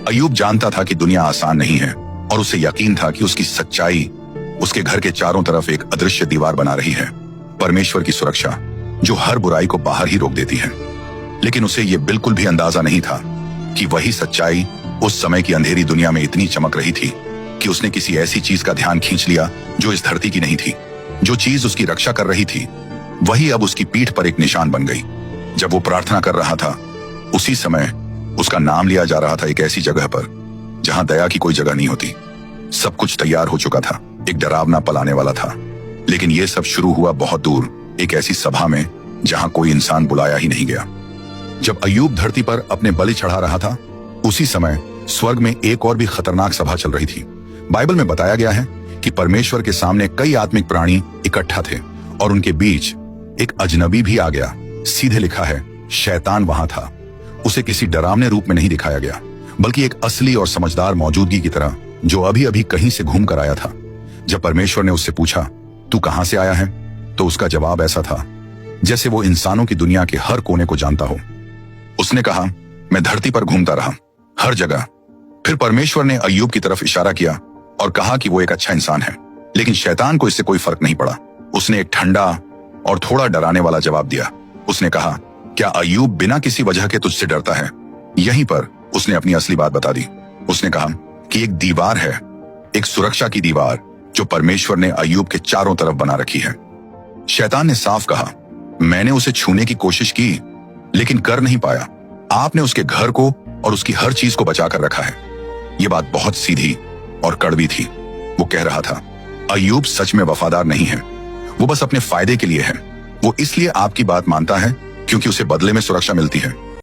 अय्यूब जानता था कि दुनिया आसान नहीं है और उसे यकीन था कि उसकी सच्चाई उसके घर के चारों तरफ एक अदृश्य दीवार बना रही है, परमेश्वर की सुरक्षा जो हर बुराई को बाहर ही रोक देती है। लेकिन उसे यह बिल्कुल भी अंदाजा नहीं था कि वही सच्चाई उस समय की अंधेरी दुनिया में इतनी चमक रही थी कि उसने किसी ऐसी चीज का ध्यान खींच लिया जो इस धरती की नहीं थी। जो चीज उसकी रक्षा कर रही थी वही अब उसकी पीठ पर एक निशान बन गई। जब वो प्रार्थना कर रहा था उसी समय उसका नाम लिया जा रहा था एक ऐसी जगह पर जहां दया की कोई जगह नहीं होती। सब कुछ तैयार हो चुका था, एक डरावना पल आने वाला था। लेकिन यह सब शुरू हुआ बहुत दूर, एक ऐसी सभा में जहां कोई इंसान बुलाया ही नहीं गया। जब अय्यूब धरती पर अपने बलि चढ़ा रहा था उसी समय स्वर्ग में एक और भी खतरनाक सभा चल रही थी। बाइबल में बताया गया है कि परमेश्वर के सामने कई आत्मिक प्राणी इकट्ठा थे और उनके बीच एक अजनबी भी आ गया। सीधे लिखा है, शैतान वहां था। उसे किसी डरावने रूप में नहीं दिखाया गया, बल्कि एक असली और समझदार मौजूदगी की तरह जो अभी अभी कहीं से घूम कर आया था। जब परमेश्वर ने उससे पूछा, तू कहां से आया है, तो उसका जवाब ऐसा था जैसे वो इंसानों की दुनिया के हर कोने को जानता हो। उसने कहा, मैं धरती पर घूमता रहा, हर जगह। फिर परमेश्वर ने अय्यूब की तरफ इशारा किया और कहा कि वो एक अच्छा इंसान है। लेकिन शैतान को इससे कोई फर्क नहीं पड़ा। उसने एक ठंडा और थोड़ा डराने वाला जवाब दिया। उसने कहा, क्या अय्यूब बिना किसी वजह के तुझसे डरता है? यहीं पर उसने अपनी असली बात बता दी। उसने कहा कि एक दीवार है, एक सुरक्षा की दीवार जो परमेश्वर ने अय्यूब के चारों तरफ बना रखी है। शैतान ने साफ कहा, मैंने उसे छूने की कोशिश की लेकिन कर नहीं पाया। आपने उसके घर को और उसकी हर चीज को बचा कर रखा है। यह बात बहुत सीधी और कड़वी थी। वो कह रहा था, अय्यूब सच में वफादार नहीं है, वो बस अपने फायदे के लिए है। वो इसलिए आपकी बात मानता है क्योंकि उसे बदले में सुरक्षा मिलती है।